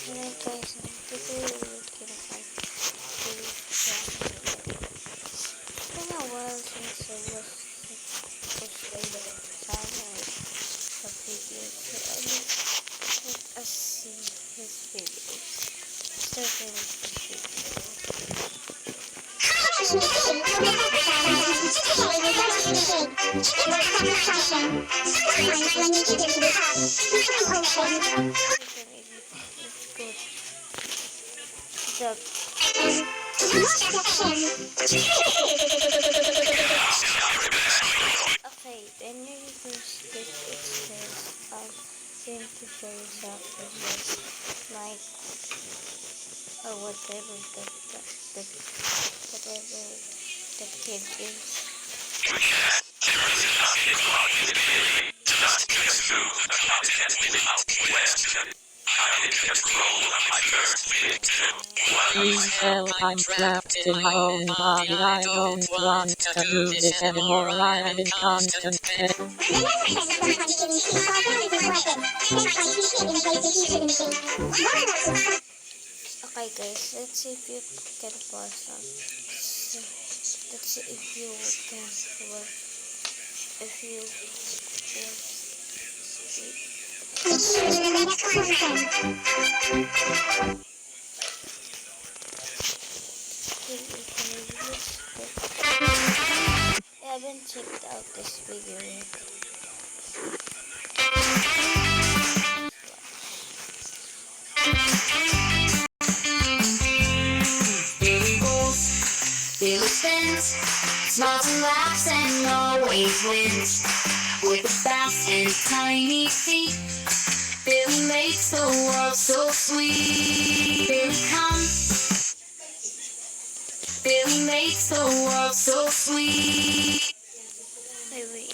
Alright guys, today we're gonna find the It's been a while since I was posting the channel of videos, so let us see his videos. Starting with the Okay, when you reverse this, it says, going to show you something like or whatever the kid is. Please help, I'm trapped in my own body. I don't want to do this anymore. I am in constant pain. Okay guys, let's see if you can pause on. So, let's see if you can work. If you I haven't checked out this video yet. Billy goes, Billy spins, smiles and laughs and always wins. With a fast and tiny feet, Billy makes the world so sweet. Billy comes, Billy makes the world so sweet. Wait.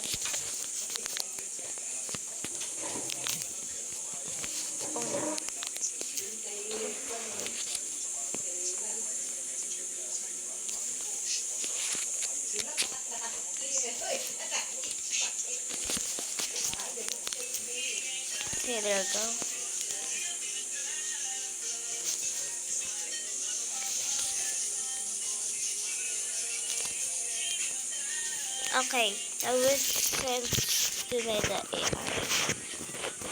Oh no. Okay, there we go. Okay, I will send to me the AI.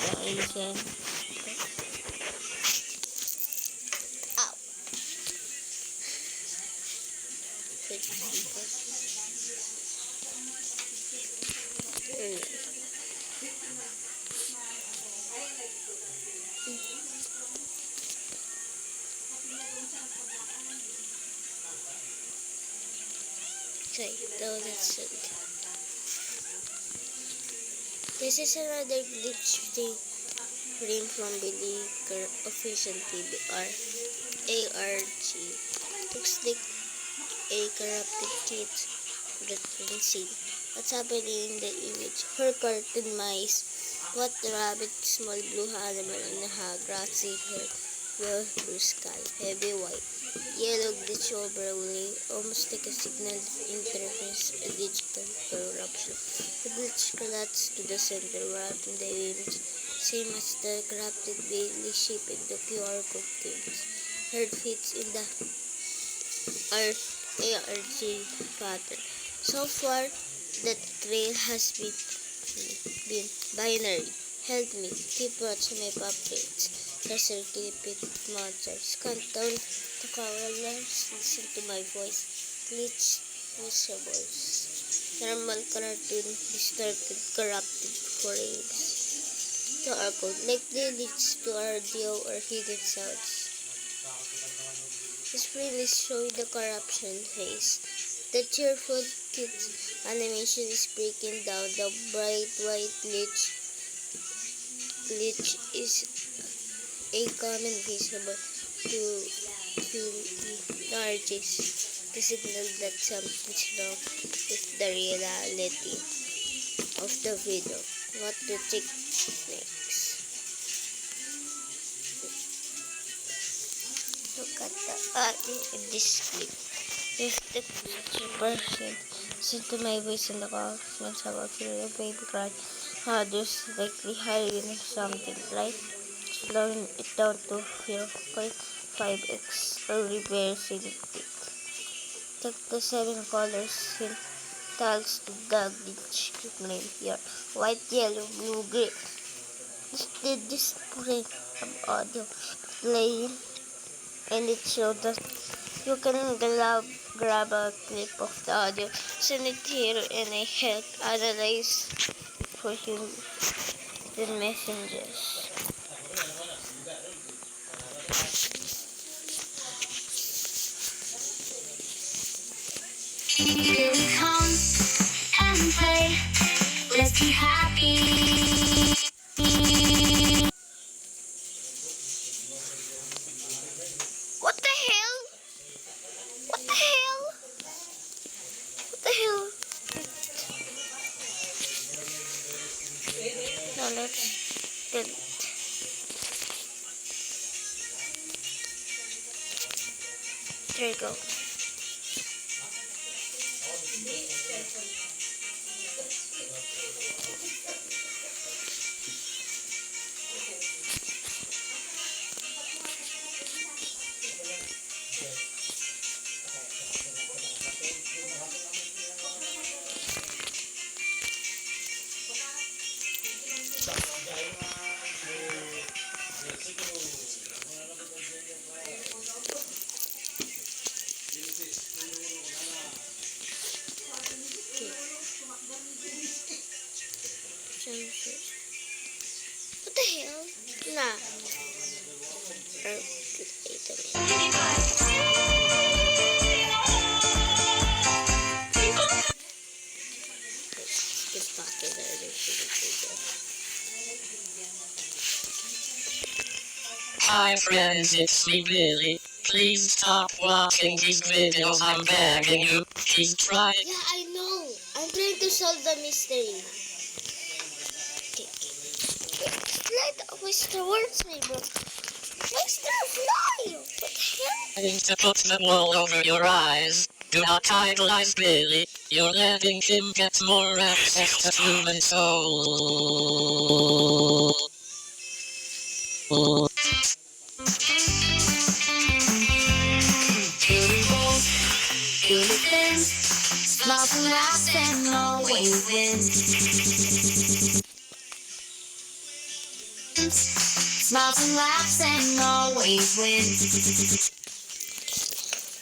The agent. Ow. Okay, now let's send. This is another glitch frame from Billy Official TBR ARG. Looks like a corrupted kid that's been seen. What's happening in the image? Her cartoon mice. What the rabbit, small blue animal, and a grassy hair, well blue sky, heavy white, yellow glitch overlay, almost like a signal interface, a digital corruption. The glitch collapsed to the center right in the image, same as the corrupted Bailey shape in the QR code games. Her fits in the ARG pattern. So far, the trail has been binary. Help me. Keep watching my puppets. Treasure clipping monsters. Countdown to colors. Listen to my voice. Glitch visuals. Normal cartoon. Distorted corrupted frames. QR code. Likely leads to audio or hidden sounds. This frame is showing the corruption phase. The cheerful kids animation is breaking down. The bright white glitch is a common visible to largest. The signal that something's wrong with the reality of the video. What to check next? Look at the audio in this clip. If the 50% listen to my voice in the comments about your baby cry, others likely hiding something, right? slowing it down to 0.5x or reversing it. Check the 7 colors in tiles to the glitch name here. White, yellow, blue, green. The display of audio playing, and it showed that you can grab a clip of the audio, send it here, and I help analyze for you the messages. Really come and play. Let's be happy. What the hell? What the hell? What the hell? Now let's delete. There you go. What the hell? Nah. Let's get back in the other Hi friends, it's me Billy. Please stop watching these videos, I'm begging you. Keep trying. Yeah, I know. I'm trying to solve the mystery. Okay. Let Mr. Words me, bro. Mr. Fly! What the hell? To put the wool over your eyes. Do not idolize Billy. You're letting him get more access to human soul. Really things, smiles and laughs and always wins. Smiles and laughs and always wins.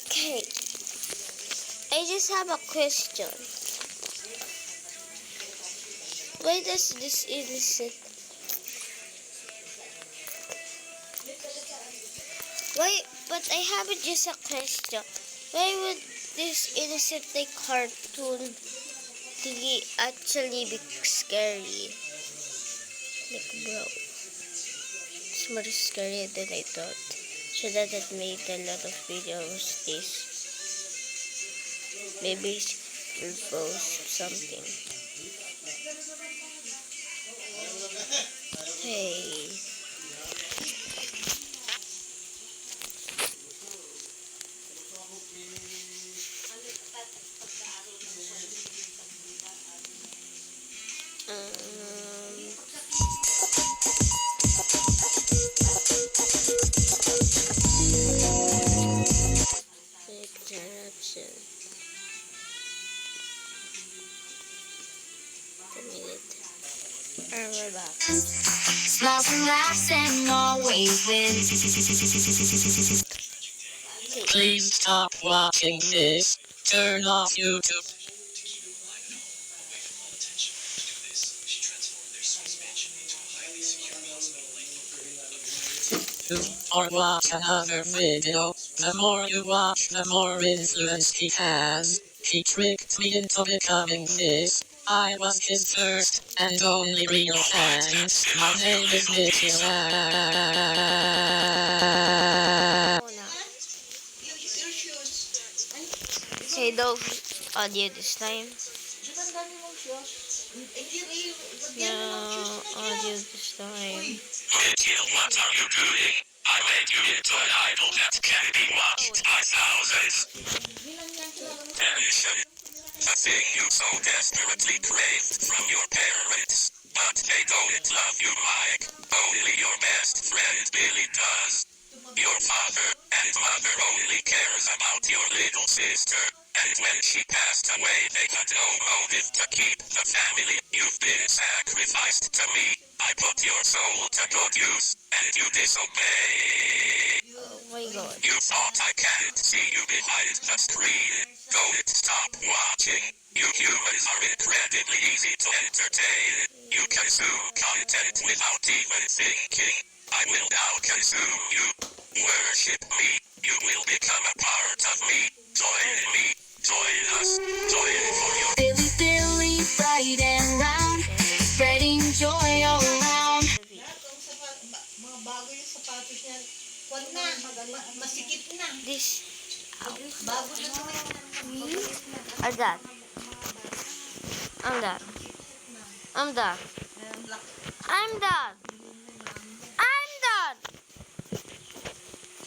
Okay. I just have a question. Why does this innocent... Why? But I have just a question. Why would this innocent like cartoon thingy actually be scary? Like, bro, it's more scary than I thought. So that it made a lot of videos this. Maybe she'll post something. Hey. Interruption. A minute. And we're back. Smiles and laughs and always wins. Please stop watching this. Turn off YouTube. Or watch another video. The more you watch, the more influence he has. He tricked me into becoming this. I was his first and only real fan. My name is Nicky. Say no audio this time. No audio this time. What are you doing? I made you into an idol that can be watched by thousands. Addition. A thing you so desperately craved from your parents. but they don't love you like only your best friend Billy does. Your father and mother only cares about your little sister, and when she passed away they had no motive to keep the family. You've been sacrificed to me. I put your soul to good use, and you disobey. Oh my god. You thought I can't see you behind the screen. Don't stop watching. You humans are incredibly easy to entertain. You consume content without even thinking. I will now consume you. Worship me. You will become a part of me. Join me. Join us. Join for your... Billy, Billy, bright and round, spreading joy all around. Mga bago yung sapatos niya. Kwan na, masikip na. This. Bago na naman. I'm done. I'm done. I'm done. I'm done. I'm done.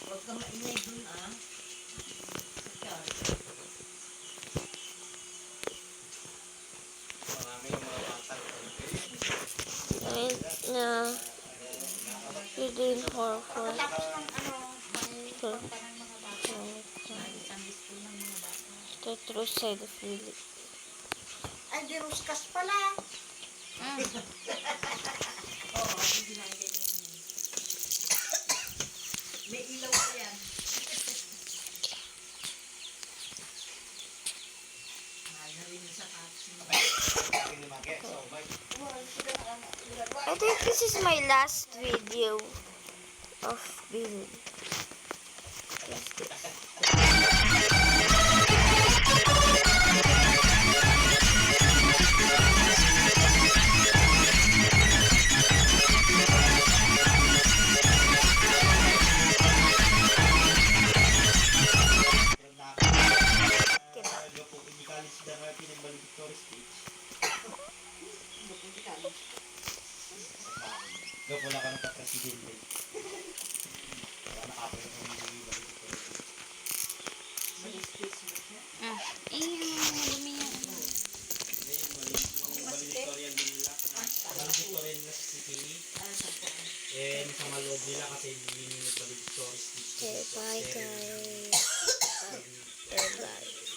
Huwag ka maingay dun, ah. No. You're doing horror. The true side of Billy. Ay, di ruskas pala. May ilaw pa yan. I think this is my last video of Billy. Yes, this. Gawin wala ka ng ka-presidente. Wala na kapag ng balik ito. Valedictorian nila. Valedictorian nila sa CPE. And sa maloob nila kasi hindi nila valedictorian. Okay, bye guys. Bye.